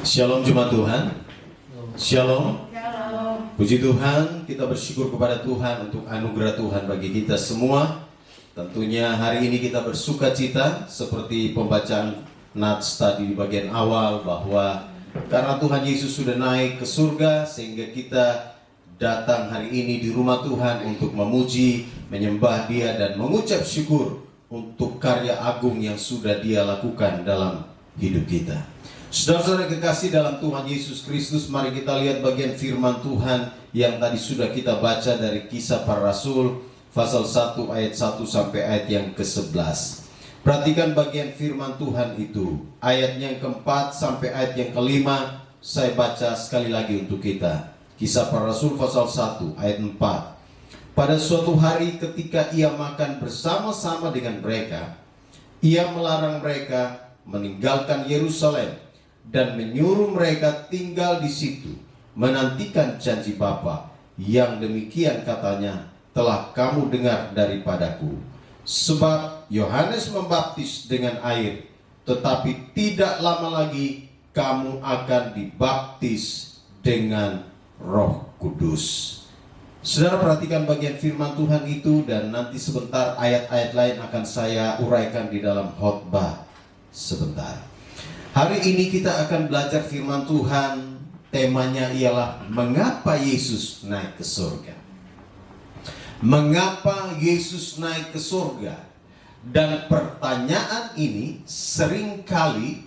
Shalom Jemaat Tuhan. Shalom. Shalom. Puji Tuhan, kita bersyukur kepada Tuhan untuk anugerah Tuhan bagi kita semua. Tentunya hari ini kita bersuka cita seperti pembacaan nats tadi di bagian awal, bahwa karena Tuhan Yesus sudah naik ke surga, sehingga kita datang hari ini di rumah Tuhan untuk memuji, menyembah Dia dan mengucap syukur untuk karya agung yang sudah Dia lakukan dalam hidup kita. Saudara-saudara kekasih dalam Tuhan Yesus Kristus, mari kita lihat bagian firman Tuhan yang tadi sudah kita baca dari Kisah Para Rasul pasal 1 ayat 1 sampai ayat yang ke-11. Perhatikan bagian firman Tuhan itu, ayatnya yang keempat sampai ayat yang kelima. Saya baca sekali lagi untuk kita. Kisah Para Rasul pasal 1 ayat 4. Pada suatu hari ketika ia makan bersama-sama dengan mereka, ia melarang mereka meninggalkan Yerusalem dan menyuruh mereka tinggal di situ, menantikan janji Bapa yang demikian katanya telah kamu dengar daripadaku. Sebab Yohanes membaptis dengan air, tetapi tidak lama lagi kamu akan dibaptis dengan Roh Kudus. Saudara, perhatikan bagian firman Tuhan itu, dan nanti sebentar ayat-ayat lain akan saya uraikan di dalam khotbah sebentar. Hari ini kita akan belajar firman Tuhan. Temanya ialah mengapa Yesus naik ke surga. Mengapa Yesus naik ke surga? Dan pertanyaan ini seringkali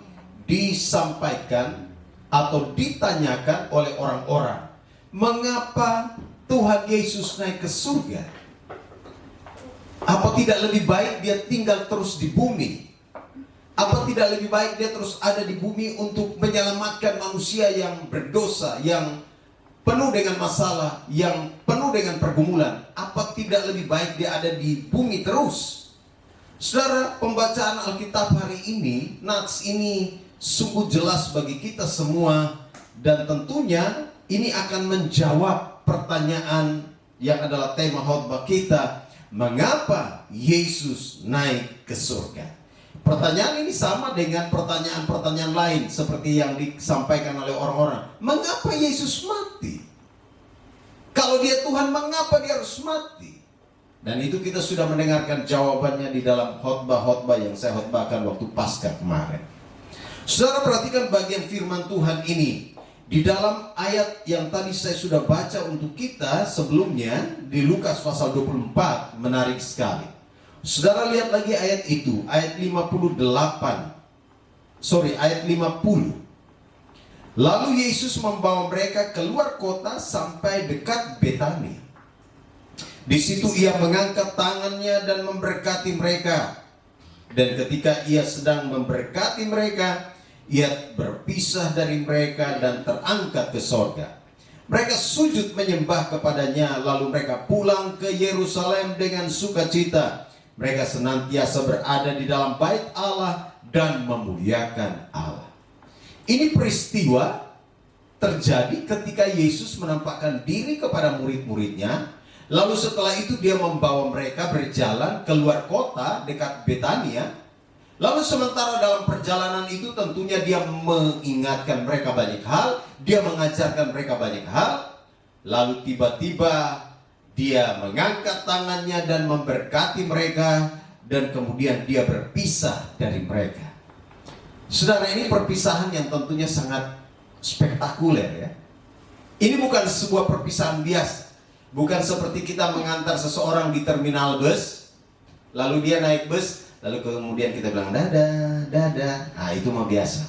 disampaikan atau ditanyakan oleh orang-orang. Mengapa Tuhan Yesus naik ke surga? Apa tidak lebih baik Dia tinggal terus di bumi? Apa tidak lebih baik Dia terus ada di bumi untuk menyelamatkan manusia yang berdosa, yang penuh dengan masalah, yang penuh dengan pergumulan? Apa tidak lebih baik Dia ada di bumi terus? Saudara, pembacaan Alkitab hari ini, nats ini sungguh jelas bagi kita semua, dan tentunya ini akan menjawab pertanyaan yang adalah tema khotbah kita, mengapa Yesus naik ke surga? Pertanyaan ini sama dengan pertanyaan-pertanyaan lain seperti yang disampaikan oleh orang-orang. Mengapa Yesus mati? Kalau Dia Tuhan, mengapa Dia harus mati? Dan itu kita sudah mendengarkan jawabannya di dalam khotbah-khotbah yang saya khotbahkan waktu Paskah kemarin. Saudara, perhatikan bagian firman Tuhan ini. Di dalam ayat yang tadi saya sudah baca untuk kita sebelumnya, di Lukas pasal 24, menarik sekali. Saudara, lihat lagi ayat itu, ayat 50. Lalu Yesus membawa mereka keluar kota sampai dekat Betania. Di situ Ia mengangkat tangannya dan memberkati mereka. Dan ketika Ia sedang memberkati mereka, Ia berpisah dari mereka dan terangkat ke sorga. Mereka sujud menyembah kepadanya, lalu mereka pulang ke Yerusalem dengan sukacita. Mereka senantiasa berada di dalam bait Allah dan memuliakan Allah. Ini peristiwa terjadi ketika Yesus menampakkan diri kepada murid-muridnya. Lalu setelah itu Dia membawa mereka berjalan keluar kota dekat Betania. Lalu sementara dalam perjalanan itu tentunya Dia mengingatkan mereka banyak hal, Dia mengajarkan mereka banyak hal. Lalu tiba-tiba Dia mengangkat tangannya dan memberkati mereka, dan kemudian Dia berpisah dari mereka. Saudara, ini perpisahan yang tentunya sangat spektakuler ya. Ini bukan sebuah perpisahan biasa. Bukan seperti kita mengantar seseorang di terminal bus, lalu dia naik bus, lalu kemudian kita bilang dadah, dadah. Nah, itu mah biasa.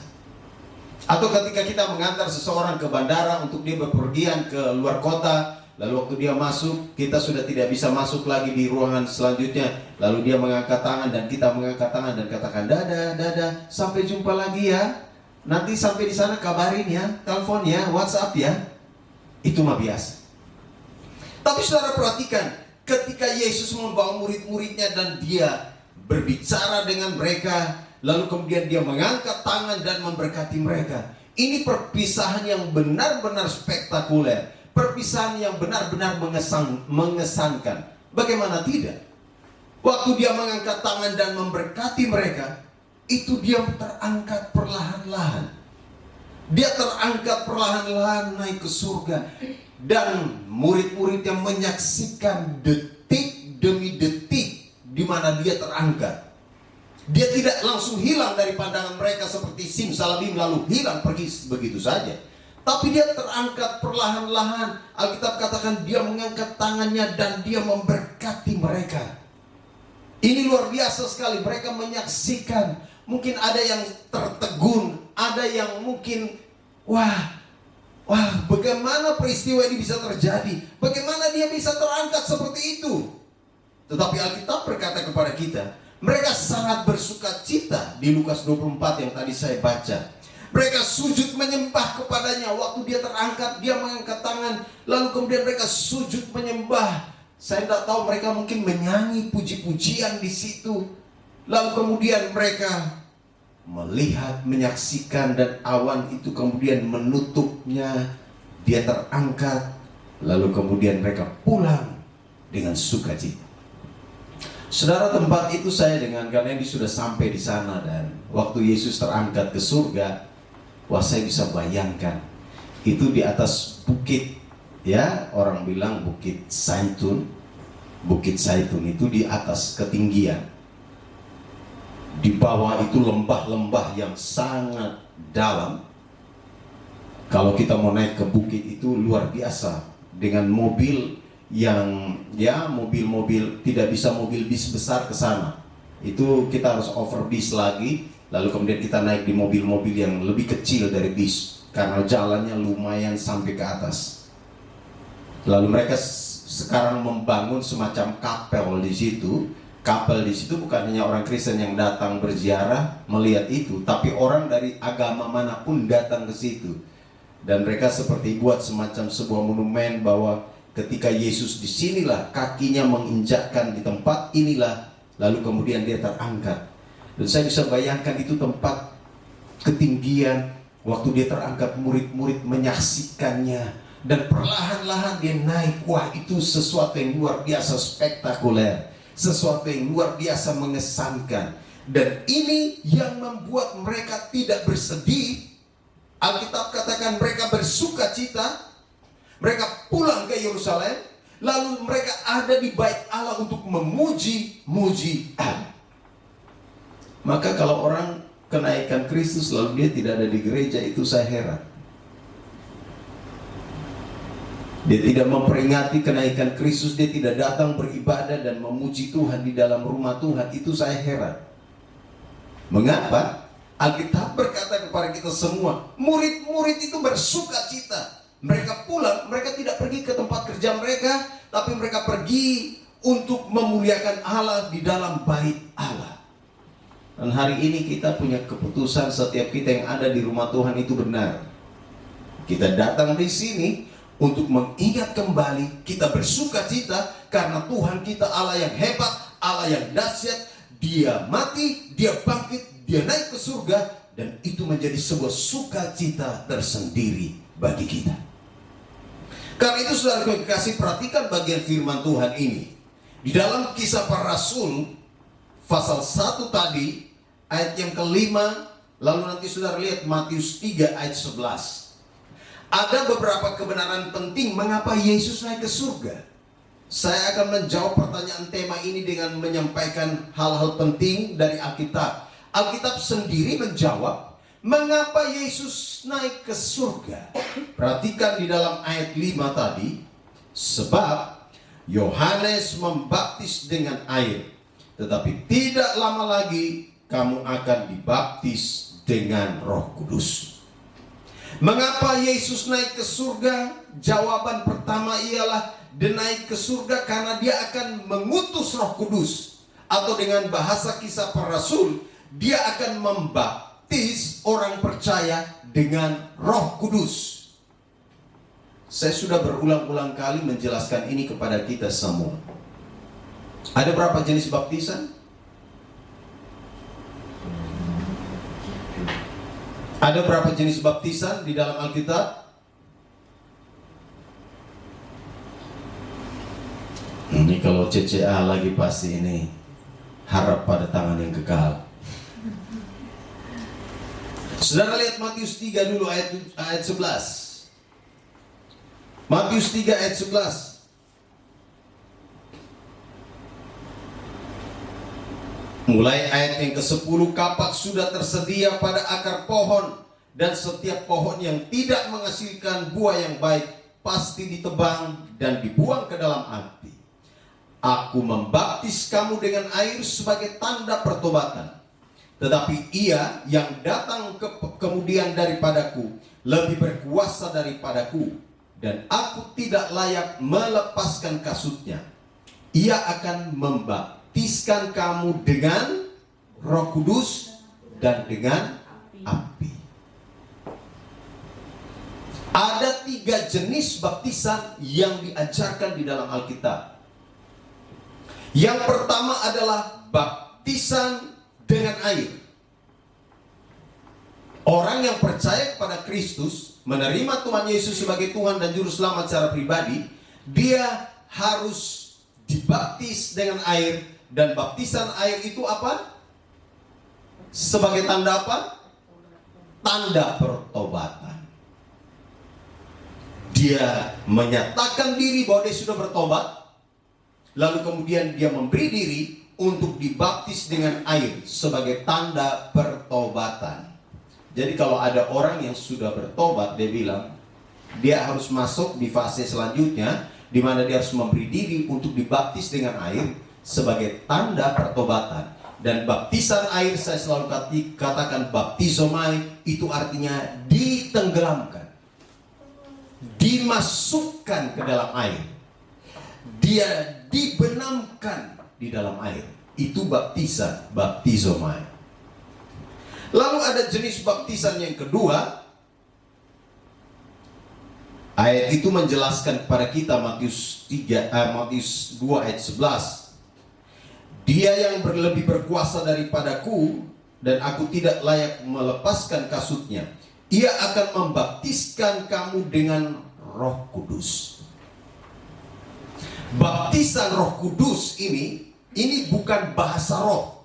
Atau ketika kita mengantar seseorang ke bandara untuk dia bepergian ke luar kota, lalu waktu dia masuk, kita sudah tidak bisa masuk lagi di ruangan selanjutnya. Lalu dia mengangkat tangan dan kita mengangkat tangan dan katakan dadah, dadah, sampai jumpa lagi ya. Nanti sampai di sana kabarin ya, telepon ya, WhatsApp ya. Itu mah biasa. Tapi saudara, perhatikan, ketika Yesus membawa murid-muridnya dan Dia berbicara dengan mereka, lalu kemudian Dia mengangkat tangan dan memberkati mereka. Ini perpisahan yang benar-benar spektakuler. Perpisahan yang benar-benar mengesankan. Bagaimana tidak? Waktu Dia mengangkat tangan dan memberkati mereka, itu Dia terangkat perlahan-lahan. Dia terangkat perlahan-lahan naik ke surga. Dan murid-murid yang menyaksikan detik demi detik di mana dia terangkat. Dia tidak langsung hilang dari pandangan mereka seperti simsalabim lalu hilang pergi begitu saja. Tapi dia terangkat perlahan-lahan. Alkitab katakan dia mengangkat tangannya dan dia memberkati mereka. Ini luar biasa sekali. Mereka menyaksikan. Mungkin ada yang tertegun, ada yang mungkin wah, bagaimana peristiwa ini bisa terjadi? Bagaimana dia bisa terangkat seperti itu? Tetapi Alkitab berkata kepada kita, mereka sangat bersukacita di Lukas 24 yang tadi saya baca. Mereka sujud menyembah kepadanya. Waktu dia terangkat, dia mengangkat tangan, lalu kemudian mereka sujud menyembah. Saya tidak tahu, mereka mungkin menyanyi puji-pujian di situ. Lalu kemudian mereka melihat, menyaksikan, dan awan itu kemudian menutupnya. Dia terangkat, lalu kemudian mereka pulang dengan sukacita. Saudara, tempat itu saya dengan karena ini sudah sampai di sana, dan waktu Yesus terangkat ke surga, wah, saya bisa bayangkan itu di atas bukit, ya, orang bilang Bukit Zaitun. Bukit Zaitun itu di atas ketinggian. Di bawah itu lembah-lembah yang sangat dalam. Kalau kita mau naik ke bukit itu luar biasa, dengan mobil yang ya mobil-mobil, tidak bisa mobil bis besar ke sana. Itu kita harus over bis lagi, lalu kemudian kita naik di mobil-mobil yang lebih kecil dari bis karena jalannya lumayan sampai ke atas. Lalu mereka sekarang membangun semacam kapel di situ. Kapel di situ bukan hanya orang Kristen yang datang berziarah melihat itu, tapi orang dari agama manapun datang ke situ. Dan mereka seperti buat semacam sebuah monumen bahwa ketika Yesus disinilah kakinya menginjakkan di tempat inilah, lalu kemudian dia terangkat. Dan saya bisa bayangkan itu tempat ketinggian. Waktu dia terangkat, murid-murid menyaksikannya, dan perlahan-lahan dia naik. Wah, itu sesuatu yang luar biasa spektakuler, sesuatu yang luar biasa mengesankan. Dan ini yang membuat mereka tidak bersedih. Alkitab katakan mereka bersuka cita. Mereka pulang ke Yerusalem, lalu mereka ada di bait Allah untuk memuji-muji Allah. Maka kalau orang kenaikan Kristus lalu dia tidak ada di gereja, itu saya heran. Dia tidak memperingati kenaikan Kristus, dia tidak datang beribadah dan memuji Tuhan di dalam rumah Tuhan, itu saya heran. Mengapa? Alkitab berkata kepada kita semua, murid-murid itu bersuka cita. Mereka pulang, mereka tidak pergi ke tempat kerja mereka, tapi mereka pergi untuk memuliakan Allah di dalam bait Allah. Dan hari ini kita punya keputusan, setiap kita yang ada di rumah Tuhan itu benar. Kita datang di sini untuk mengingat kembali, kita bersuka cita karena Tuhan kita Allah yang hebat, Allah yang dahsyat. Dia mati, dia bangkit, dia naik ke surga, dan itu menjadi sebuah sukacita tersendiri bagi kita. Karena itu saudara kekasih, perhatikan bagian firman Tuhan ini. Di dalam Kisah Para Rasul pasal 1 tadi, ayat yang kelima, lalu nanti saudara lihat Matius 3 ayat 11. Ada beberapa kebenaran penting mengapa Yesus naik ke surga. Saya akan menjawab pertanyaan tema ini dengan menyampaikan hal-hal penting dari Alkitab. Alkitab sendiri menjawab mengapa Yesus naik ke surga. Perhatikan di dalam ayat 5 tadi. Sebab Yohanes membaptis dengan air, tetapi tidak lama lagi kamu akan dibaptis dengan Roh Kudus. Mengapa Yesus naik ke surga? Jawaban pertama ialah dia naik ke surga karena dia akan mengutus Roh Kudus. Atau dengan bahasa Kisah Para Rasul, dia akan membaptis orang percaya dengan Roh Kudus. Saya sudah berulang-ulang kali menjelaskan ini kepada kita semua. Ada berapa jenis baptisan? Ada berapa jenis baptisan di dalam Alkitab? Ini kalau CCA lagi pasti ini harap pada tangan yang kekal. Saudara lihat Matius 3 dulu ayat 11. Matius 3 ayat 11. Mulai ayat yang ke-10, kapak sudah tersedia pada akar pohon, dan setiap pohon yang tidak menghasilkan buah yang baik pasti ditebang dan dibuang ke dalam api. Aku membaptis kamu dengan air sebagai tanda pertobatan, tetapi ia yang datang kemudian daripadaku lebih berkuasa daripadaku, dan aku tidak layak melepaskan kasutnya. Ia akan membaptiskan kamu dengan Roh Kudus dan dengan api. Ada 3 jenis baptisan yang diajarkan di dalam Alkitab. Yang pertama adalah baptisan dengan air. Orang yang percaya kepada Kristus, menerima Tuhan Yesus sebagai Tuhan dan Juru Selamat secara pribadi, dia harus dibaptis dengan air. Dan baptisan air itu apa? Sebagai tanda apa? Tanda pertobatan. Dia menyatakan diri bahwa dia sudah bertobat, lalu kemudian dia memberi diri untuk dibaptis dengan air sebagai tanda pertobatan. Jadi kalau ada orang yang sudah bertobat, dia bilang dia harus masuk di fase selanjutnya, di mana dia harus memberi diri untuk dibaptis dengan air sebagai tanda pertobatan. Dan baptisan air, saya selalu katakan baptizomai, itu artinya ditenggelamkan, dimasukkan ke dalam air, dia dibenamkan di dalam air. Itu baptisan, baptizomai. Lalu ada jenis baptisan yang kedua. Ayat itu menjelaskan kepada kita, Matius 2 ayat 11. Dia yang lebih berkuasa daripadaku, dan aku tidak layak melepaskan kasutnya. Ia akan membaptiskan kamu dengan Roh Kudus. Baptisan Roh Kudus ini bukan bahasa roh.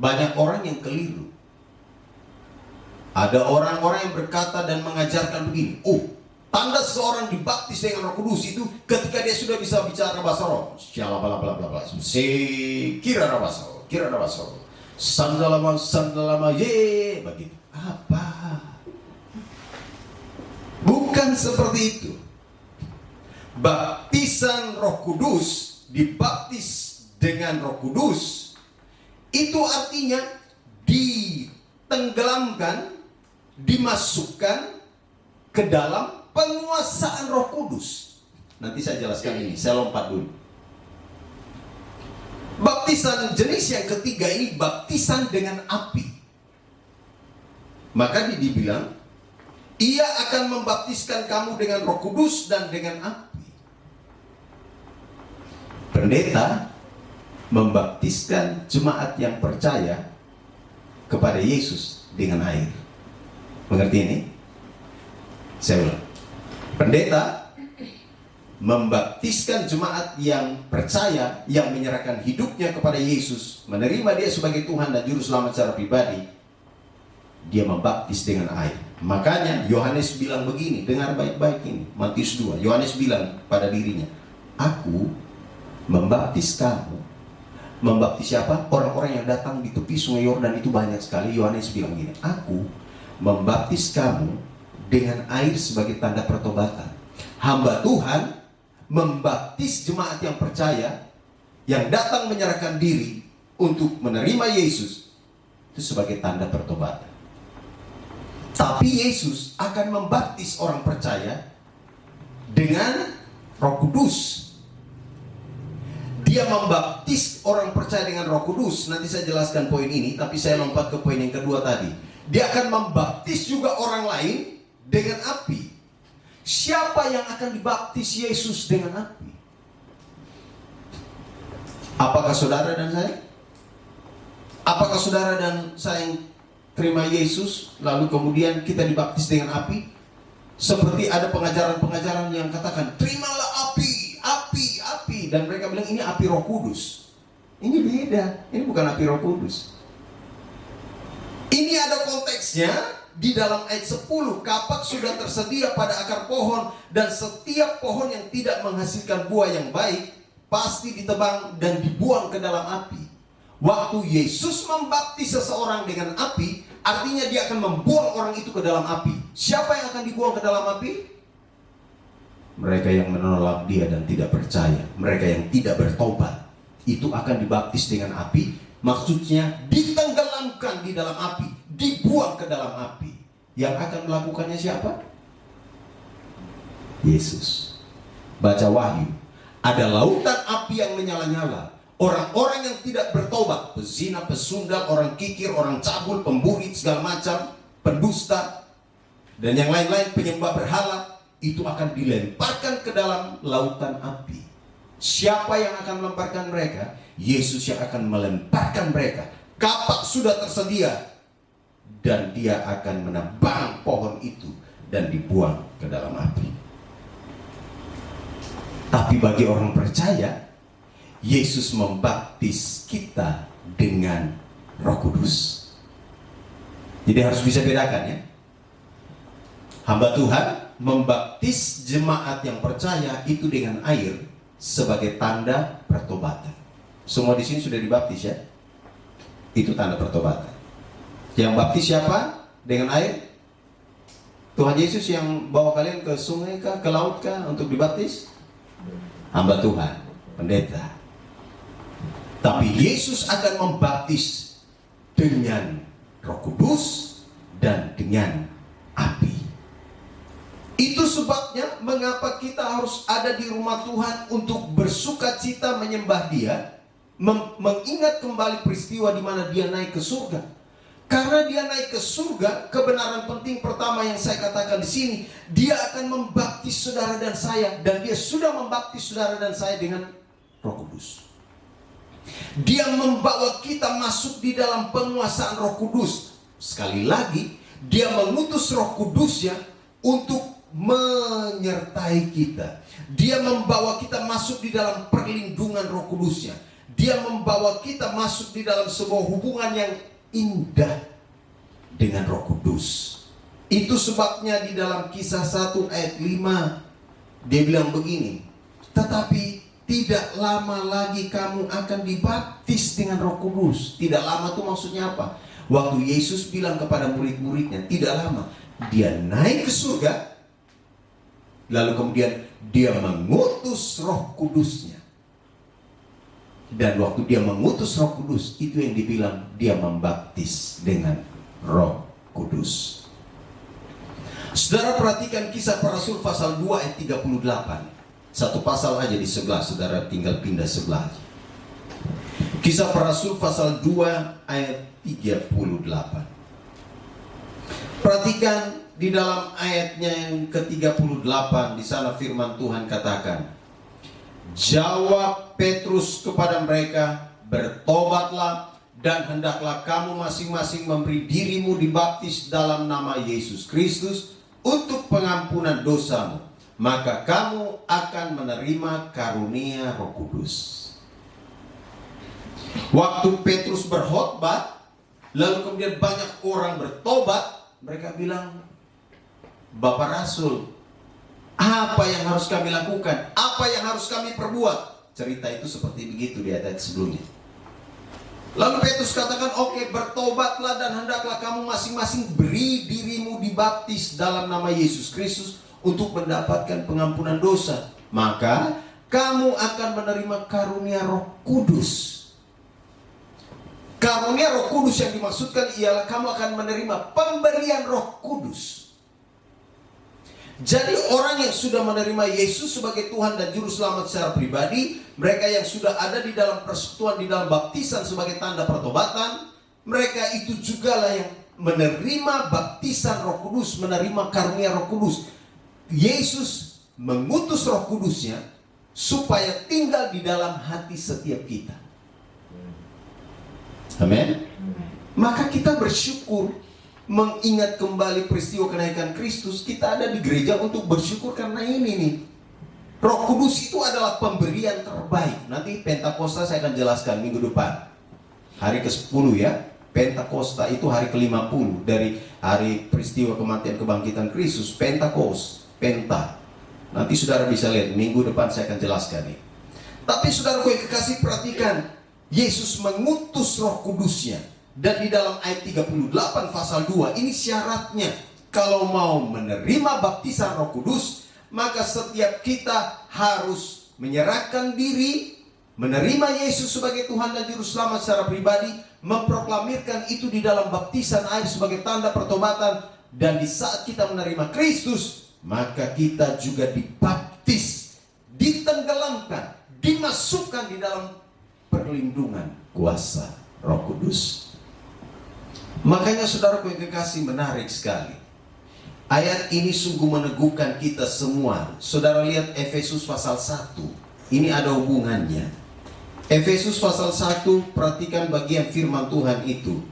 Banyak orang yang keliru. Ada orang-orang yang berkata dan mengajarkan begini, tanda seseorang dibaptis dengan Roh Kudus itu ketika dia sudah bisa bicara bahasa roh. Kira sandalama ye, begitu. Apa? Bukan seperti itu. Baptisan Roh Kudus, dibaptis dengan Roh Kudus, itu artinya ditenggelamkan, dimasukkan ke dalam penguasaan Roh Kudus. Nanti saya jelaskan ini, saya lompat dulu. Baptisan jenis yang ketiga ini baptisan dengan api. Maka dibilang, ia akan membaptiskan kamu dengan Roh Kudus dan dengan api. Pendeta membaptiskan jemaat yang percaya kepada Yesus dengan air. Mengerti ini? Saya ulang. Pendeta membaptiskan jemaat yang percaya, yang menyerahkan hidupnya kepada Yesus, menerima dia sebagai Tuhan dan Juru Selamat secara pribadi. Dia membaptis dengan air. Makanya Yohanes bilang begini, dengar baik-baik ini, Matius 2. Yohanes bilang pada dirinya, aku membaptis kamu. Membaptis siapa? Orang-orang yang datang di tepi sungai Yordan itu banyak sekali. Yohanes bilang gini, aku membaptis kamu dengan air sebagai tanda pertobatan. Hamba Tuhan membaptis jemaat yang percaya, yang datang menyerahkan diri untuk menerima Yesus, itu sebagai tanda pertobatan. Tapi Yesus akan membaptis orang percaya dengan Roh Kudus. Dia membaptis orang percaya dengan Roh Kudus. Nanti saya jelaskan poin ini, tapi saya lompat ke poin yang kedua tadi. Dia akan membaptis juga orang lain dengan api. Siapa yang akan dibaptis Yesus dengan api? Apakah saudara dan saya? Apakah saudara dan saya yang terima Yesus, lalu kemudian kita dibaptis dengan api? Seperti ada pengajaran-pengajaran yang katakan, terimalah api, api, api. Dan mereka bilang ini api Roh Kudus. Ini beda, ini bukan api Roh Kudus. Ini ada konteksnya di dalam ayat 10. Kapak sudah tersedia pada akar pohon, dan setiap pohon yang tidak menghasilkan buah yang baik pasti ditebang dan dibuang ke dalam api. Waktu Yesus membaptis seseorang dengan api, artinya dia akan membuang orang itu ke dalam api. Siapa yang akan dibuang ke dalam api? Mereka yang menolak dia dan tidak percaya, mereka yang tidak bertobat, itu akan dibaptis dengan api. Maksudnya ditenggelamkan di dalam api, dibuang ke dalam api. Yang akan melakukannya siapa? Yesus. Baca Wahyu, ada lautan api yang menyala-nyala. Orang-orang yang tidak bertobat, pezina, pesundal, orang kikir, orang cabul, pemburi, segala macam, pendusta, dan yang lain-lain, penyembah berhala, itu akan dilemparkan ke dalam lautan api. Siapa yang akan melemparkan mereka? Yesus yang akan melemparkan mereka. Kapak sudah tersedia, dan dia akan menebang pohon itu dan dibuang ke dalam api. Tapi bagi orang percaya, Yesus membaptis kita dengan Roh Kudus. Jadi harus bisa bedakan ya. Hamba Tuhan membaptis jemaat yang percaya itu dengan air sebagai tanda pertobatan. Semua di sini sudah dibaptis ya. Itu tanda pertobatan. Yang baptis siapa? Dengan air? Tuhan Yesus yang bawa kalian ke sungai kah, ke laut kah untuk dibaptis? Hamba Tuhan, pendeta. Tapi Yesus akan membaptis dengan Roh Kudus dan dengan api. Itu sebabnya mengapa kita harus ada di rumah Tuhan untuk bersuka cita menyembah Dia, mengingat kembali peristiwa di mana Dia naik ke surga. Karena Dia naik ke surga, kebenaran penting pertama yang saya katakan di sini, Dia akan membaptis saudara dan saya, dan Dia sudah membaptis saudara dan saya dengan Roh Kudus. Dia membawa kita masuk di dalam penguasaan Roh Kudus. Sekali lagi, Dia mengutus Roh Kudusnya untuk menyertai kita. Dia membawa kita masuk di dalam perlindungan Roh Kudusnya. Dia membawa kita masuk di dalam sebuah hubungan yang indah dengan Roh Kudus. Itu sebabnya di dalam Kisah 1 ayat 5 dia bilang begini, tetapi tidak lama lagi kamu akan dibaptis dengan Roh Kudus. Tidak lama itu maksudnya apa? Waktu Yesus bilang kepada murid-muridnya, tidak lama. Dia naik ke surga, lalu kemudian Dia mengutus Roh Kudusnya. Dan waktu Dia mengutus Roh Kudus, itu yang dibilang Dia membaptis dengan Roh Kudus. Saudara perhatikan Kisah Para Rasul pasal 2 ayat 38. Satu pasal aja di sebelah, saudara tinggal pindah sebelah. Kisah Para Rasul pasal 2 ayat 38. Perhatikan di dalam ayatnya yang ke-38, di sana firman Tuhan katakan, jawab Petrus kepada mereka, bertobatlah dan hendaklah kamu masing-masing memberi dirimu dibaptis dalam nama Yesus Kristus untuk pengampunan dosamu. Maka kamu akan menerima karunia Roh Kudus. Waktu Petrus berkhotbah, lalu kemudian banyak orang bertobat, mereka bilang, Bapak Rasul, apa yang harus kami lakukan? Apa yang harus kami perbuat? Cerita itu seperti begitu di ayat sebelumnya. Lalu Petrus katakan, oke, bertobatlah dan hendaklah kamu masing-masing beri dirimu dibaptis dalam nama Yesus Kristus untuk mendapatkan pengampunan dosa. Maka kamu akan menerima karunia Roh Kudus. Karunia Roh Kudus yang dimaksudkan ialah kamu akan menerima pemberian Roh Kudus. Jadi orang yang sudah menerima Yesus sebagai Tuhan dan Juru Selamat secara pribadi, mereka yang sudah ada di dalam persekutuan, di dalam baptisan sebagai tanda pertobatan, mereka itu juga lah yang menerima baptisan Roh Kudus, menerima karunia Roh Kudus. Yesus mengutus Roh Kudusnya supaya tinggal di dalam hati setiap kita. Amin. Maka kita bersyukur mengingat kembali peristiwa kenaikan Kristus. Kita ada di gereja untuk bersyukur karena ini nih. Roh Kudus itu adalah pemberian terbaik. Nanti Pentakosta saya akan jelaskan minggu depan, hari ke-10 ya. Pentakosta itu hari ke-50 dari hari peristiwa kematian kebangkitan Kristus. Penta. Nanti saudara bisa lihat, minggu depan saya akan jelaskan ini. Tapi saudara yang kekasih, perhatikan, Yesus mengutus Roh Kudusnya. Dan di dalam ayat 38 pasal 2, ini syaratnya. Kalau mau menerima baptisan Roh Kudus, maka setiap kita harus menyerahkan diri, menerima Yesus sebagai Tuhan dan Juru Selamat secara pribadi, memproklamirkan itu di dalam baptisan air sebagai tanda pertobatan, dan di saat kita menerima Kristus, maka kita juga dibaptis, ditenggelamkan, dimasukkan di dalam perlindungan kuasa Roh Kudus. Makanya saudaraku yang kekasih, menarik sekali. Ayat ini sungguh meneguhkan kita semua. Saudara lihat Efesus pasal 1. Ini ada hubungannya. Efesus pasal 1, perhatikan bagian firman Tuhan itu.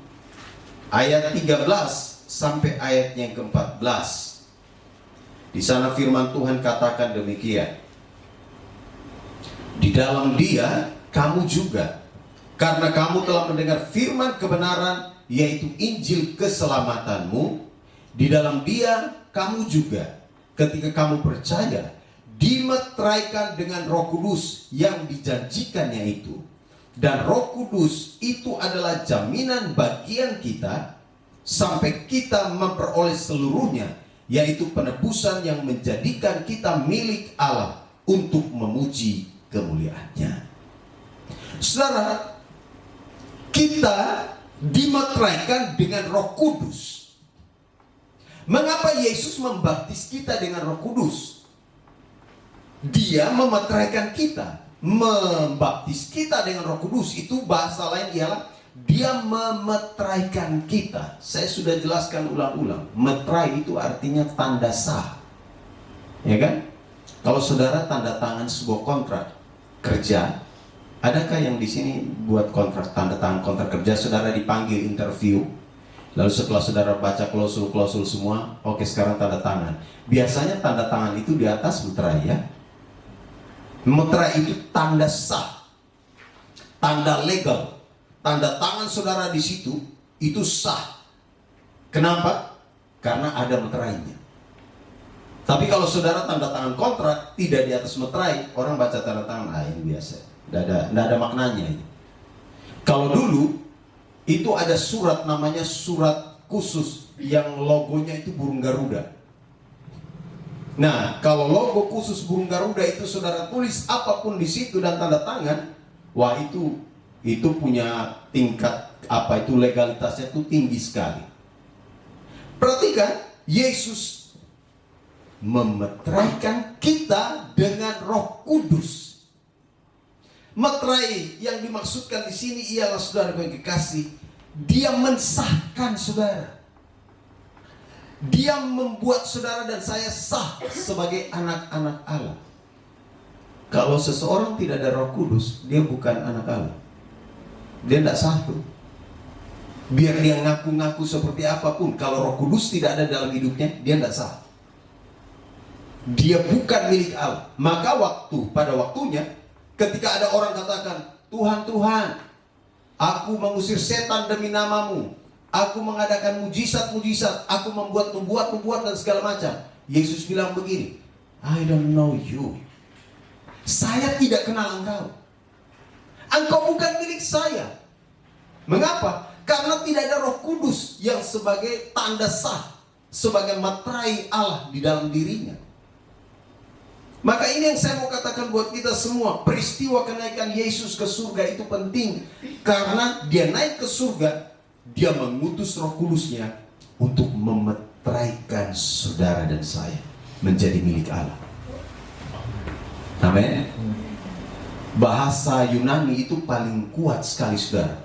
Ayat 13 sampai ayat yang ke-14. Di sana firman Tuhan katakan demikian. Di dalam Dia kamu juga, karena kamu telah mendengar firman kebenaran, yaitu Injil keselamatanmu. Di dalam Dia kamu juga, ketika kamu percaya, dimeteraikan dengan Roh Kudus yang dijanjikannya itu. Dan Roh Kudus itu adalah jaminan bagian kita sampai kita memperoleh seluruhnya, yaitu penebusan yang menjadikan kita milik Allah untuk memuji kemuliaan-Nya. Saudara, kita dimeteraikan dengan Roh Kudus. Mengapa Yesus membaptis kita dengan Roh Kudus? Dia memeteraikan kita, membaptis kita dengan Roh Kudus. Itu bahasa lain ialah Dia memeteraikan kita. Saya sudah jelaskan ulang-ulang. Meterai itu artinya tanda sah, ya kan? Kalau saudara tanda tangan sebuah kontrak kerja, adakah yang di sini buat kontrak, tanda tangan kontrak kerja, saudara dipanggil interview, lalu setelah saudara baca klausul-klausul semua, oke sekarang tanda tangan. Biasanya tanda tangan itu di atas meterai, ya. Meterai itu tanda sah, tanda legal. Tanda tangan saudara di situ itu sah. Kenapa? Karena ada meterainya. Tapi kalau saudara tanda tangan kontrak tidak di atas meterai, orang baca tanda tangan, ini biasa, tidak ada maknanya ini. Kalau dulu itu ada surat namanya surat khusus yang logonya itu burung Garuda. Nah, kalau logo khusus burung Garuda itu saudara tulis apapun di situ dan tanda tangan, wah itu punya tingkat legalitasnya itu tinggi sekali. Perhatikan, Yesus memeteraikan kita dengan Roh Kudus. Meterai yang dimaksudkan di sini ialah, saudara yang kekasih, Dia mensahkan saudara. Dia membuat saudara dan saya sah sebagai anak-anak Allah. Kalau seseorang tidak ada Roh Kudus, dia bukan anak Allah. Dia tidak sah tuh. Biar dia ngaku-ngaku seperti apapun, kalau Roh Kudus tidak ada dalam hidupnya, dia tidak sah. Dia bukan milik Allah. Maka pada waktunya, ketika ada orang katakan, Tuhan, Tuhan, aku mengusir setan demi namamu, aku mengadakan mujizat-mujizat, aku membuat dan segala macam. Yesus bilang begini, I don't know you. Saya tidak kenal engkau. Engkau bukan milik saya. Mengapa? Karena tidak ada Roh Kudus yang sebagai tanda sah, sebagai meterai Allah di dalam dirinya. Maka ini yang saya mau katakan buat kita semua. Peristiwa kenaikan Yesus ke surga itu penting. Karena Dia naik ke surga, Dia mengutus Roh Kudusnya untuk memeteraikan saudara dan saya menjadi milik Allah. Amin. Bahasa Yunani itu paling kuat sekali, saudara.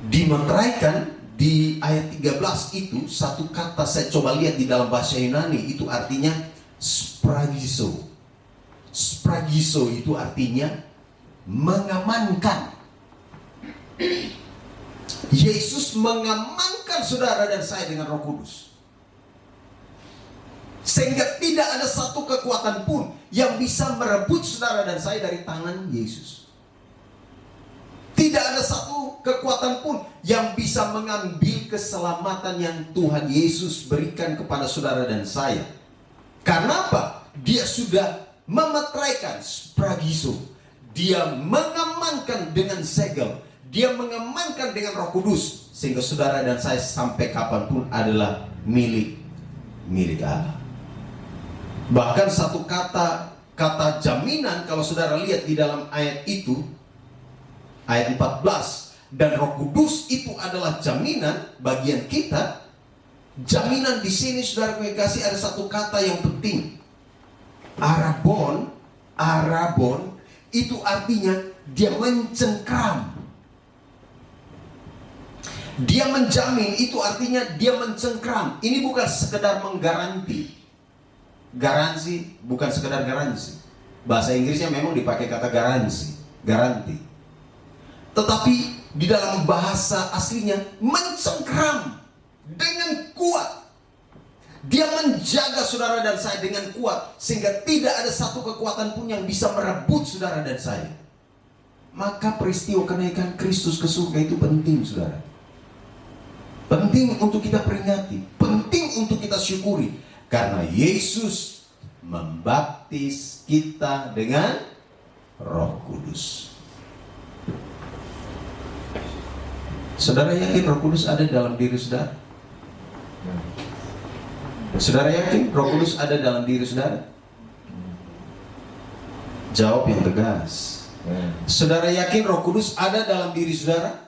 Dimeteraikan di ayat 13 itu satu kata, saya coba lihat di dalam bahasa Yunani, itu artinya spragizo. Spragizo itu artinya mengamankan. Yesus mengamankan saudara dan saya dengan Roh Kudus, sehingga tidak ada satu kekuatan pun yang bisa merebut saudara dan saya dari tangan Yesus. Tidak ada satu kekuatan pun yang bisa mengambil keselamatan yang Tuhan Yesus berikan kepada saudara dan saya. Karena apa? Dia sudah memeteraikan spragiso. Dia mengamankan dengan segel. Dia mengamankan dengan Roh Kudus. Sehingga saudara dan saya sampai kapanpun adalah milik Allah. Bahkan satu kata jaminan, kalau saudara lihat di dalam ayat itu, ayat 14, dan Roh Kudus itu adalah jaminan bagian kita. Jaminan di sini saudara kasih ada satu kata yang penting. Arabon itu artinya dia mencengkram. Dia menjamin, itu artinya dia mencengkram. Ini bukan sekedar menggaranti. Garansi bukan sekedar garansi. Bahasa Inggrisnya memang dipakai kata garanti. Tetapi di dalam bahasa aslinya mencengkram dengan kuat. Dia menjaga saudara dan saya dengan kuat, sehingga tidak ada satu kekuatan pun yang bisa merebut saudara dan saya. Maka peristiwa kenaikan Kristus ke surga itu penting, saudara. Penting untuk kita peringati, penting untuk kita syukuri. Karena Yesus membaptis kita dengan Roh Kudus. Saudara yakin Roh Kudus ada dalam diri saudara? Saudara yakin Roh Kudus ada dalam diri saudara? Jawab yang tegas. Saudara yakin Roh Kudus ada dalam diri saudara?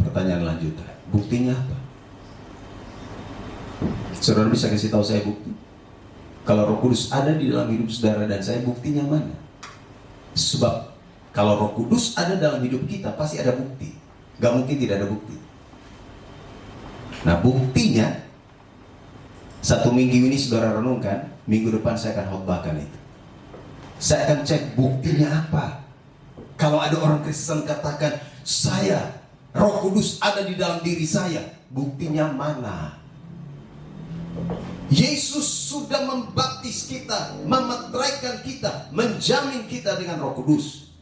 Pertanyaan lanjutan, buktinya apa? Saudara bisa kasih tahu saya bukti? Kalau Roh Kudus ada di dalam hidup saudara dan saya, buktinya mana? Sebab kalau Roh Kudus ada dalam hidup kita, pasti ada bukti. Gak mungkin tidak ada bukti. Nah, buktinya satu minggu ini saudara renungkan, minggu depan saya akan khotbahkan itu. Saya akan cek buktinya apa. Kalau ada orang Kristen katakan, saya Roh Kudus ada di dalam diri saya, buktinya mana? Yesus sudah membaptis kita, memeteraikan kita, menjamin kita dengan Roh Kudus.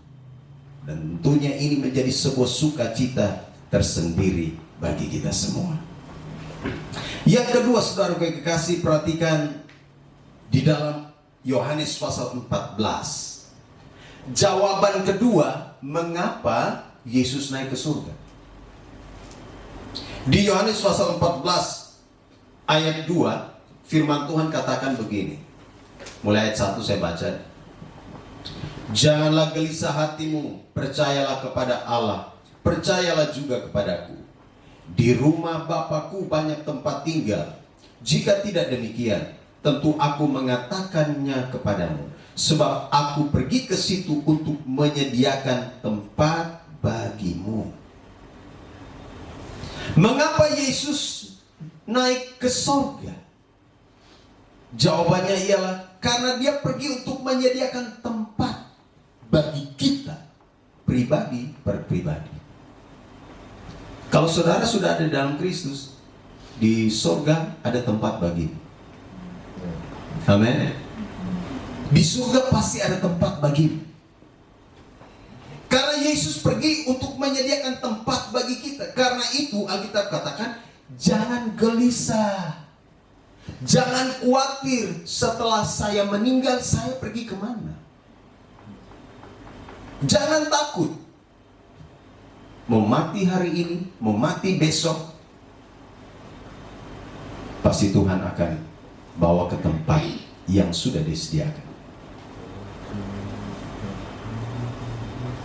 Dan tentunya ini menjadi sebuah sukacita tersendiri bagi kita semua. Yang kedua, saudara kekasih, perhatikan di dalam Yohanes pasal 14. Jawaban kedua, mengapa Yesus naik ke surga. Di Yohanes pasal 14 ayat 2, firman Tuhan katakan begini. Mulai ayat 1 saya baca. Janganlah gelisah hatimu, percayalah kepada Allah, percayalah juga kepadaku. Di rumah Bapakku banyak tempat tinggal. Jika tidak demikian, tentu aku mengatakannya kepadamu. Sebab aku pergi ke situ untuk menyediakan tempat bagimu. Mengapa Yesus naik ke surga? Jawabannya ialah karena dia pergi untuk menyediakan tempat bagi kita, pribadi per pribadi. Kalau saudara sudah ada dalam Kristus, di surga ada tempat bagi. Amin. Di surga pasti ada tempat bagi. Karena Yesus pergi untuk menyediakan tempat bagi kita. Karena itu Alkitab katakan, jangan gelisah, jangan khawatir, setelah saya meninggal saya pergi kemana. Jangan takut. Mau mati hari ini, mau mati besok, pasti Tuhan akan bawa ke tempat yang sudah disediakan.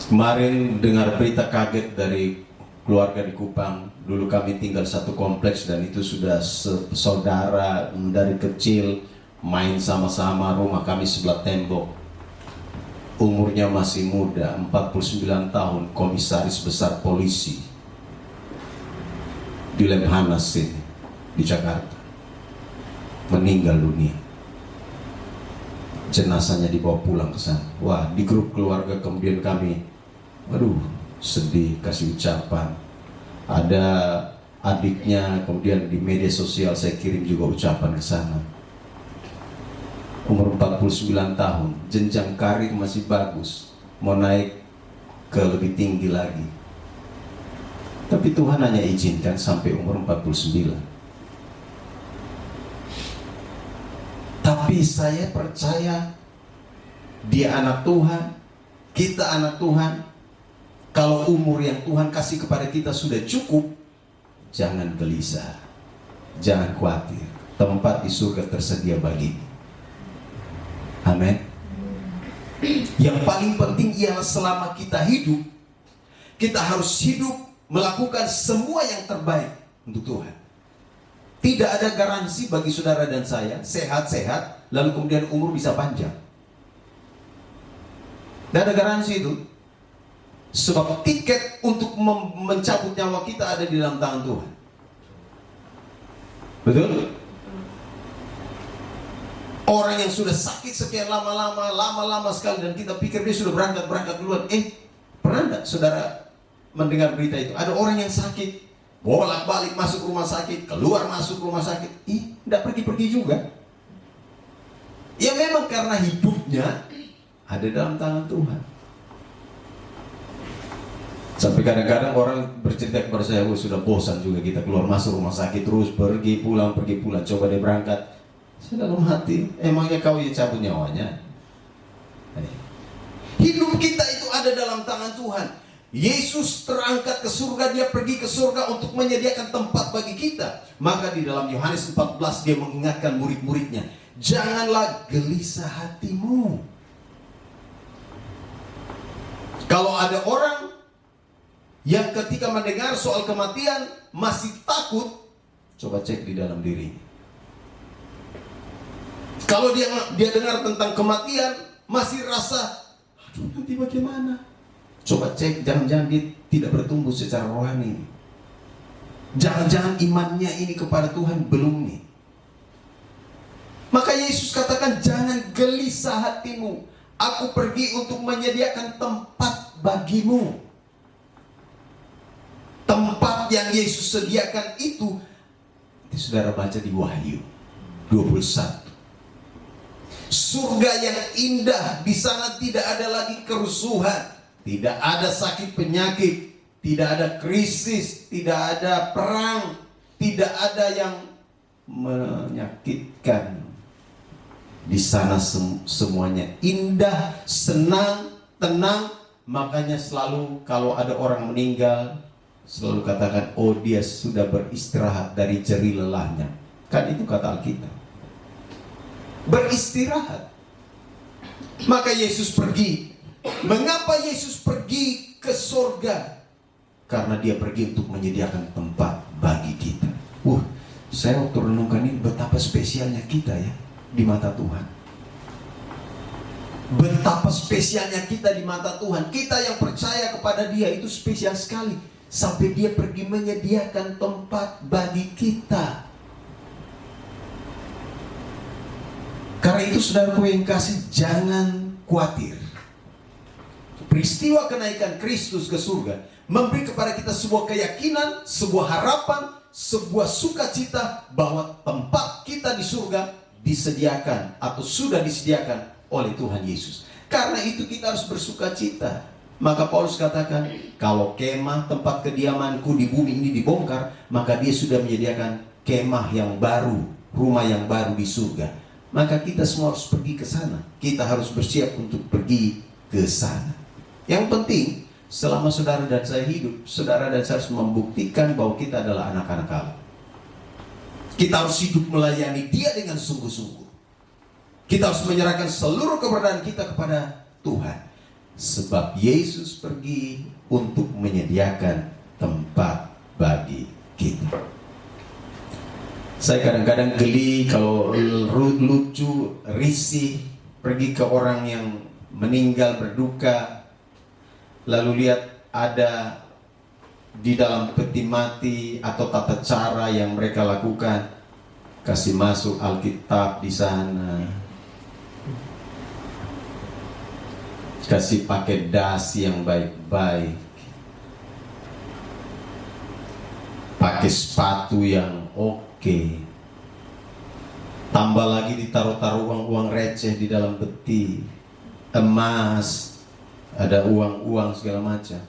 Kemarin dengar berita kaget dari keluarga di Kupang. Dulu kami tinggal satu kompleks dan itu sudah saudara dari kecil, main sama-sama, rumah kami sebelah tembok. Umurnya masih muda, 49 tahun, komisaris besar polisi di Lemhanas ini, di Jakarta, meninggal dunia. Jenazahnya dibawa pulang ke sana. Wah, di grup keluarga kemudian kami, waduh, sedih, kasih ucapan. Ada adiknya, kemudian di media sosial saya kirim juga ucapan ke sana. Umur 49 tahun, jenjang karir masih bagus, mau naik ke lebih tinggi lagi. Tapi Tuhan hanya izinkan sampai umur 49. Tapi saya percaya dia anak Tuhan, kita anak Tuhan. Kalau umur yang Tuhan kasih kepada kita sudah cukup, jangan gelisah, jangan khawatir. Tempat di surga tersedia bagimu. Amin. Yang paling penting ialah selama kita hidup, kita harus hidup melakukan semua yang terbaik untuk Tuhan. Tidak ada garansi bagi saudara dan saya sehat-sehat lalu kemudian umur bisa panjang. Tidak ada garansi itu. Sebab tiket untuk mencabut nyawa kita ada di dalam tangan Tuhan. Betul? Orang yang sudah sakit sekian lama sekali dan kita pikir dia sudah berangkat duluan. Pernah enggak saudara mendengar berita itu? Ada orang yang sakit, bolak-balik masuk rumah sakit, keluar masuk rumah sakit. Enggak pergi-pergi juga. Ya memang karena hidupnya ada dalam tangan Tuhan. Sampai kadang-kadang orang bercerita kepada saya, sudah bosan juga kita keluar masuk rumah sakit terus, pergi pulang. Coba dia berangkat. Saya dalam hati, emangnya kau yang cabut nyawanya? Hidup kita itu ada dalam tangan Tuhan. Yesus terangkat ke surga, dia pergi ke surga untuk menyediakan tempat bagi kita. Maka di dalam Yohanes 14 dia mengingatkan murid-muridnya, janganlah gelisah hatimu. Kalau ada orang yang ketika mendengar soal kematian masih takut, coba cek di dalam dirinya. Kalau dia dengar tentang kematian masih rasa, aduh nanti bagaimana? Coba cek, jangan-jangan dia tidak bertumbuh secara rohani. Jangan-jangan imannya ini kepada Tuhan belum nih. Maka Yesus katakan, jangan gelisah hatimu. Aku pergi untuk menyediakan tempat bagimu. Tempat yang Yesus sediakan itu saudara baca di Wahyu 21. Surga yang indah, di sana tidak ada lagi kerusuhan, tidak ada sakit penyakit, tidak ada krisis, tidak ada perang, tidak ada yang menyakitkan. Di sana semuanya indah, senang, tenang. Makanya selalu kalau ada orang meninggal, selalu katakan, oh dia sudah beristirahat dari jerih lelahnya. Kan itu kata Alkitab. Beristirahat. Maka Yesus pergi. Mengapa Yesus pergi ke surga? Karena dia pergi untuk menyediakan tempat bagi kita. Saya waktu renungkan ini betapa spesialnya kita ya di mata Tuhan. Betapa spesialnya kita di mata Tuhan. Kita yang percaya kepada dia itu spesial sekali. Sampai dia pergi menyediakan tempat bagi kita. Karena itu saudaraku yang kasih, jangan khawatir. Peristiwa kenaikan Kristus ke surga memberi kepada kita sebuah keyakinan, sebuah harapan, sebuah sukacita bahwa tempat kita di surga disediakan atau sudah disediakan oleh Tuhan Yesus. Karena itu kita harus bersukacita. Maka Paulus katakan, kalau kemah tempat kediamanku di bumi ini dibongkar, maka dia sudah menyediakan kemah yang baru, rumah yang baru di surga. Maka kita semua harus pergi ke sana. Kita harus bersiap untuk pergi ke sana. Yang penting, selama saudara dan saya hidup, saudara dan saya harus membuktikan bahwa kita adalah anak-anak Allah. Kita harus hidup melayani dia dengan sungguh-sungguh. Kita harus menyerahkan seluruh keberadaan kita kepada Tuhan. Sebab Yesus pergi untuk menyediakan tempat bagi kita. Saya kadang-kadang geli kalau lucu, risih, pergi ke orang yang meninggal berduka, lalu lihat ada di dalam peti mati atau tata cara yang mereka lakukan, kasih masuk Alkitab di sana, kasih pakai dasi yang baik-baik, pakai sepatu yang oke. Tambah lagi ditaruh-taruh uang-uang receh di dalam peti, emas, ada uang-uang segala macam.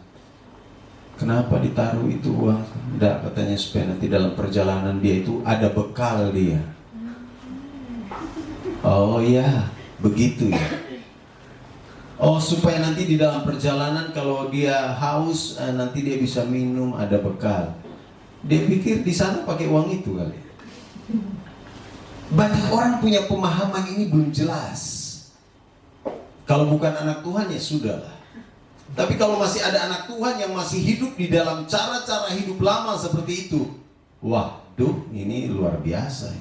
Kenapa ditaruh itu uang? Tidak, katanya supaya nanti dalam perjalanan dia itu ada bekal dia. Oh ya, begitu ya. Oh, supaya nanti di dalam perjalanan kalau dia haus, nanti dia bisa minum, ada bekal. Dia pikir di sana pakai uang itu kali. Banyak orang punya pemahaman ini belum jelas. Kalau bukan anak Tuhan ya sudahlah. Tapi kalau masih ada anak Tuhan yang masih hidup di dalam cara-cara hidup lama seperti itu, waduh, ini luar biasa.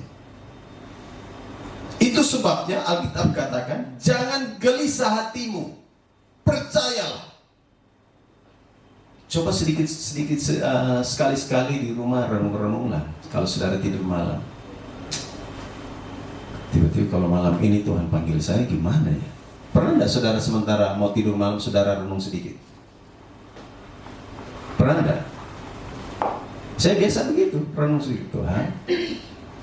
Itu sebabnya Alkitab katakan, jangan gelisah hatimu, percayalah. Coba sedikit sekali-sekali di rumah renung-renunglah. Kalau saudara tidur malam, tiba-tiba kalau malam ini Tuhan panggil saya, gimana ya? Pernah enggak saudara sementara mau tidur malam saudara renung sedikit? Pernah enggak? Saya biasa begitu, renung sedikit. Tuhan,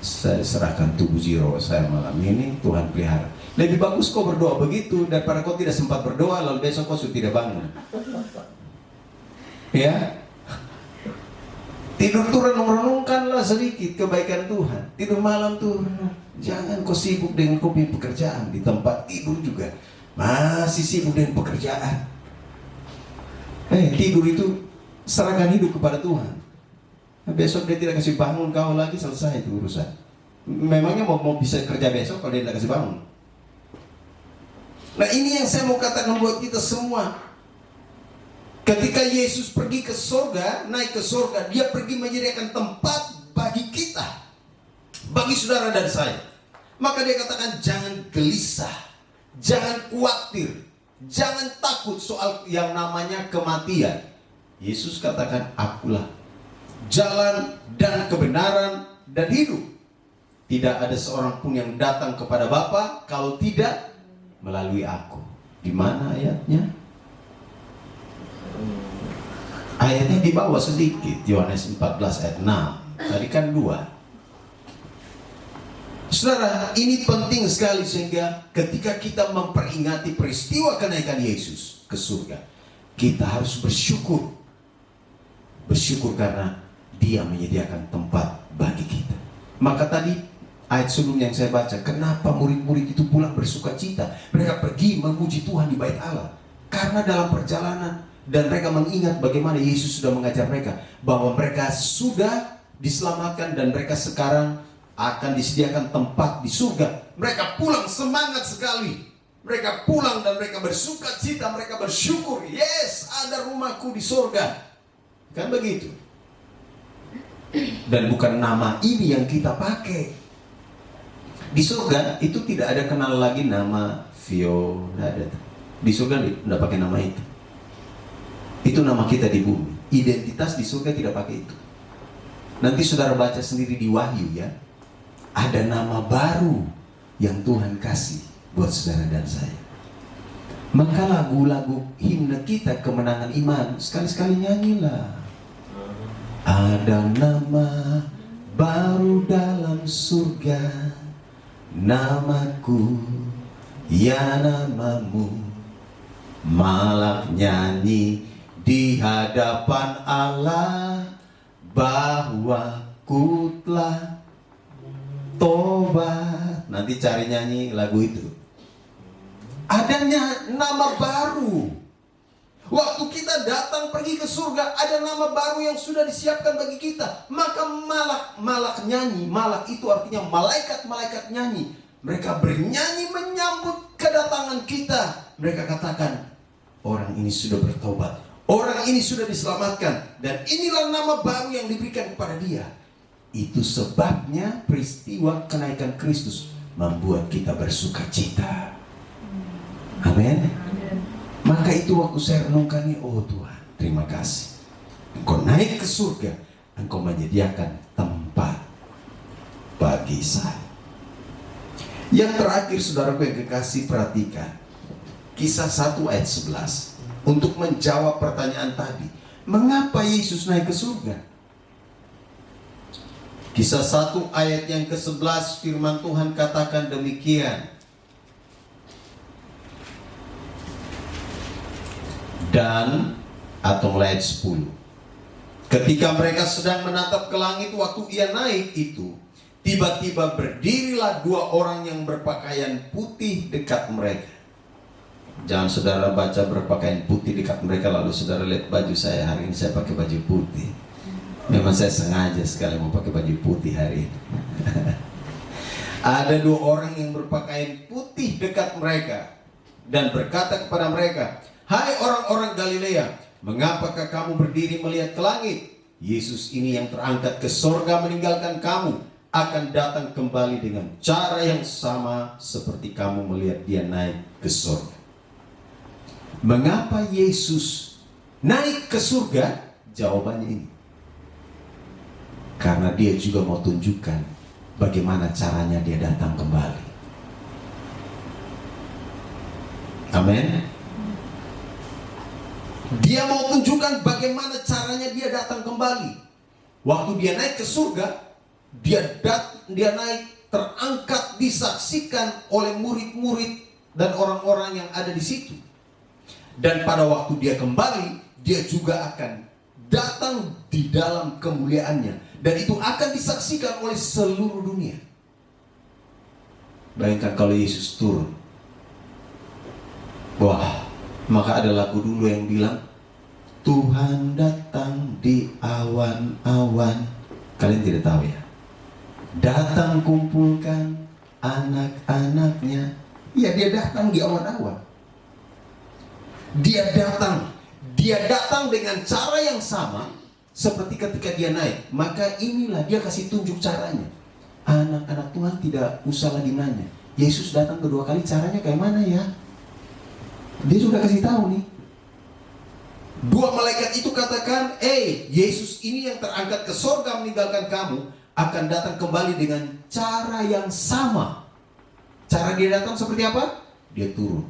saya serahkan tubuh jiwa saya malam ini, Tuhan pelihara. Lebih bagus kau berdoa begitu daripada kau tidak sempat berdoa lalu besok kau sudah tidak bangun. Ya, tidur tuh renung-renungkanlah sedikit kebaikan Tuhan. Tidur malam tuh renung. Jangan kau sibuk dengan kau punya pekerjaan. Di tempat tidur juga masih sibuk dengan pekerjaan. Tidur itu serahkan hidup kepada Tuhan. Besok dia tidak kasih bangun kau lagi, selesai itu urusan. Memangnya mau bisa kerja besok kalau dia tidak kasih bangun? Nah, ini yang saya mau katakan buat kita semua. Ketika Yesus pergi ke surga, naik ke surga, dia pergi menyediakan tempat bagi kita, bagi saudara dan saya. Maka dia katakan jangan gelisah, jangan khawatir, jangan takut soal yang namanya kematian. Yesus katakan, akulah jalan dan kebenaran dan hidup. Tidak ada seorang pun yang datang kepada Bapa kalau tidak melalui aku. Di mana ayatnya? Ayatnya di bawah sedikit, Yohanes 14 ayat 6. Tadi kan 2. Saudara, ini penting sekali sehingga ketika kita memperingati peristiwa kenaikan Yesus ke surga, kita harus bersyukur. Bersyukur karena Dia menyediakan tempat bagi kita. Maka tadi ayat sebelum yang saya baca, kenapa murid-murid itu pulang bersuka cita? Mereka pergi memuji Tuhan di bait Allah. Karena dalam perjalanan dan mereka mengingat bagaimana Yesus sudah mengajar mereka bahwa mereka sudah diselamatkan dan mereka sekarang akan disediakan tempat di surga. Mereka pulang semangat sekali. Mereka pulang dan mereka bersuka cita, mereka bersyukur. Yes, ada rumahku di surga. Kan begitu. Dan bukan nama ini yang kita pakai. Di surga itu tidak ada kenal lagi nama Vio, tidak ada. Di surga tidak pakai nama itu. Itu nama kita di bumi. Identitas di surga tidak pakai itu. Nanti saudara baca sendiri di Wahyu ya. Ada nama baru yang Tuhan kasih buat saudara dan saya. Maka lagu-lagu himne kita kemenangan iman, sekali-sekali nyanyilah. Ada nama baru dalam surga, namaku, ya namamu. Malak nyanyi di hadapan Allah bahwa ku telah tobat. Nanti cari nyanyi lagu itu. Adanya nama baru. Waktu kita datang pergi ke surga, ada nama baru yang sudah disiapkan bagi kita. Maka malak nyanyi. Malak itu artinya malaikat-malaikat nyanyi. Mereka bernyanyi menyambut kedatangan kita. Mereka katakan, orang ini sudah bertobat, orang ini sudah diselamatkan, dan inilah nama baru yang diberikan kepada dia. Itu sebabnya peristiwa kenaikan Kristus membuat kita bersuka cita. Amin. Maka itu waktu saya renungkan ini, oh Tuhan, terima kasih. Engkau naik ke surga, Engkau menyediakan tempat bagi saya. Yang terakhir, saudaraku yang kekasih, perhatikan Kisah 1 ayat 11 untuk menjawab pertanyaan tadi. Mengapa Yesus naik ke surga? Kisah 1 ayat yang ke-11 firman Tuhan katakan demikian. Dan atau ayat 10. Ketika mereka sedang menatap ke langit waktu ia naik itu, tiba-tiba berdirilah dua orang yang berpakaian putih dekat mereka. Jangan saudara baca berpakaian putih dekat mereka lalu saudara lihat baju saya hari ini, saya pakai baju putih. Memang saya sengaja sekali mau pakai baju putih hari ini. Ada dua orang yang berpakaian putih dekat mereka dan berkata kepada mereka, "Hai orang-orang Galilea, mengapakah kamu berdiri melihat ke langit? Yesus ini yang terangkat ke sorga meninggalkan kamu akan datang kembali dengan cara yang sama seperti kamu melihat dia naik ke sorga." Mengapa Yesus naik ke surga? Jawabannya ini. Karena dia juga mau tunjukkan bagaimana caranya dia datang kembali. Amin. Dia mau tunjukkan bagaimana caranya dia datang kembali. Waktu dia naik ke surga, dia naik terangkat, disaksikan oleh murid-murid dan orang-orang yang ada di situ. Dan pada waktu dia kembali, dia juga akan datang di dalam kemuliaannya. Dan itu akan disaksikan oleh seluruh dunia. Bayangkan kalau Yesus turun. Wah, maka ada lagu dulu yang bilang, Tuhan datang di awan-awan. Kalian tidak tahu ya? Datang kumpulkan anak-anaknya. Ya, dia datang di awan-awan. Dia datang dengan cara yang sama seperti ketika dia naik. Maka inilah dia kasih tunjuk caranya. Anak-anak Tuhan tidak usah lagi nanya, Yesus datang kedua kali caranya kayak mana ya? Dia sudah kasih tahu nih. Dua malaikat itu katakan, Yesus ini yang terangkat ke sorga meninggalkan kamu akan datang kembali dengan cara yang sama. Cara dia datang seperti apa? Dia turun.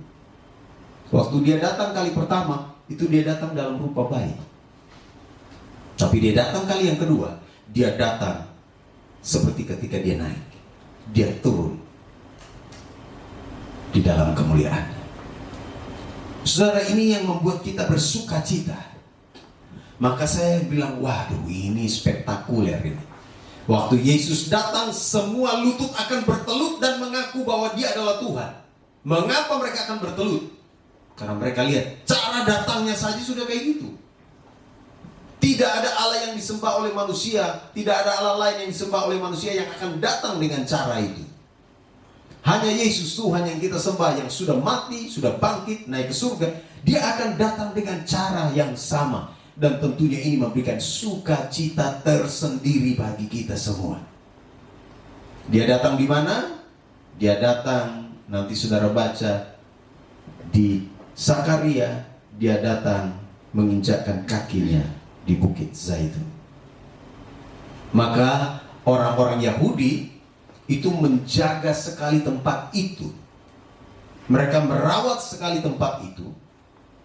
Waktu dia datang kali pertama, itu dia datang dalam rupa bayi. Tapi dia datang kali yang kedua, dia datang seperti ketika dia naik. Dia turun di dalam kemuliaan. Saudara, ini yang membuat kita bersuka cita. Maka saya bilang, waduh, ini spektakuler ini. Waktu Yesus datang, semua lutut akan bertelut dan mengaku bahwa dia adalah Tuhan. Mengapa mereka akan bertelut? Karena mereka lihat cara datangnya saja sudah kayak gitu. Tidak ada Allah yang disembah oleh manusia, tidak ada Allah lain yang disembah oleh manusia yang akan datang dengan cara itu. Hanya Yesus Tuhan yang kita sembah, yang sudah mati, sudah bangkit, naik ke surga. Dia akan datang dengan cara yang sama. Dan tentunya ini memberikan sukacita tersendiri bagi kita semua. Dia datang di mana? Dia datang, nanti saudara baca di Sakaria, dia datang menginjakkan kakinya di Bukit Zaitun. Maka orang-orang Yahudi itu menjaga sekali tempat itu. Mereka merawat sekali tempat itu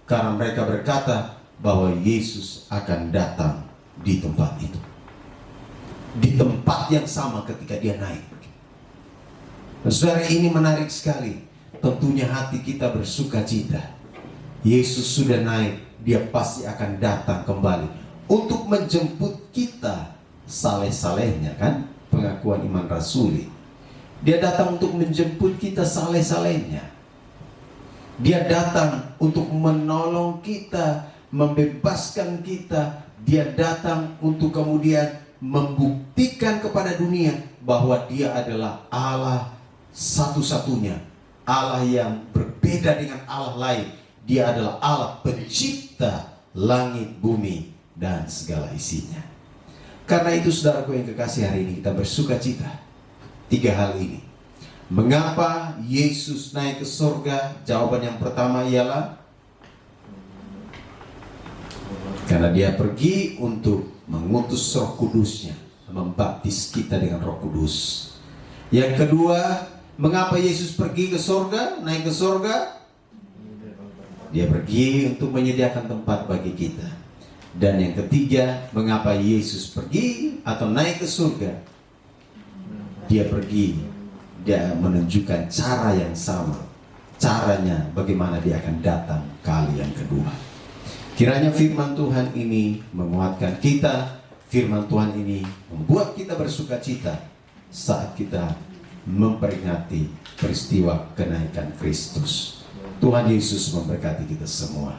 karena mereka berkata bahwa Yesus akan datang di tempat itu, di tempat yang sama ketika dia naik. Saudara, ini menarik sekali. Tentunya hati kita bersuka cita. Yesus sudah naik, dia pasti akan datang kembali untuk menjemput kita saleh-salehnya, kan? Pengakuan iman rasuli. Dia datang untuk menjemput kita saleh-salehnya. Dia datang untuk menolong kita, membebaskan kita. Dia datang untuk kemudian membuktikan kepada dunia bahwa dia adalah Allah satu-satunya, Allah yang berbeda dengan Allah lain. Dia adalah Allah pencipta langit, bumi, dan segala isinya. Karena itu saudaraku yang kekasih, hari ini kita bersuka cita. Tiga hal ini. Mengapa Yesus naik ke surga? Jawaban yang pertama ialah karena dia pergi untuk mengutus Roh Kudusnya, membaptis kita dengan Roh Kudus. Yang kedua, mengapa Yesus pergi ke surga, naik ke surga? Dia pergi untuk menyediakan tempat bagi kita. Dan yang ketiga, mengapa Yesus pergi atau naik ke surga? Dia pergi, dia menunjukkan cara yang sama. Caranya bagaimana dia akan datang kali yang kedua. Kiranya firman Tuhan ini menguatkan kita, firman Tuhan ini membuat kita bersuka cita saat kita memperingati peristiwa kenaikan Kristus. Tuhan Yesus memberkati kita semua.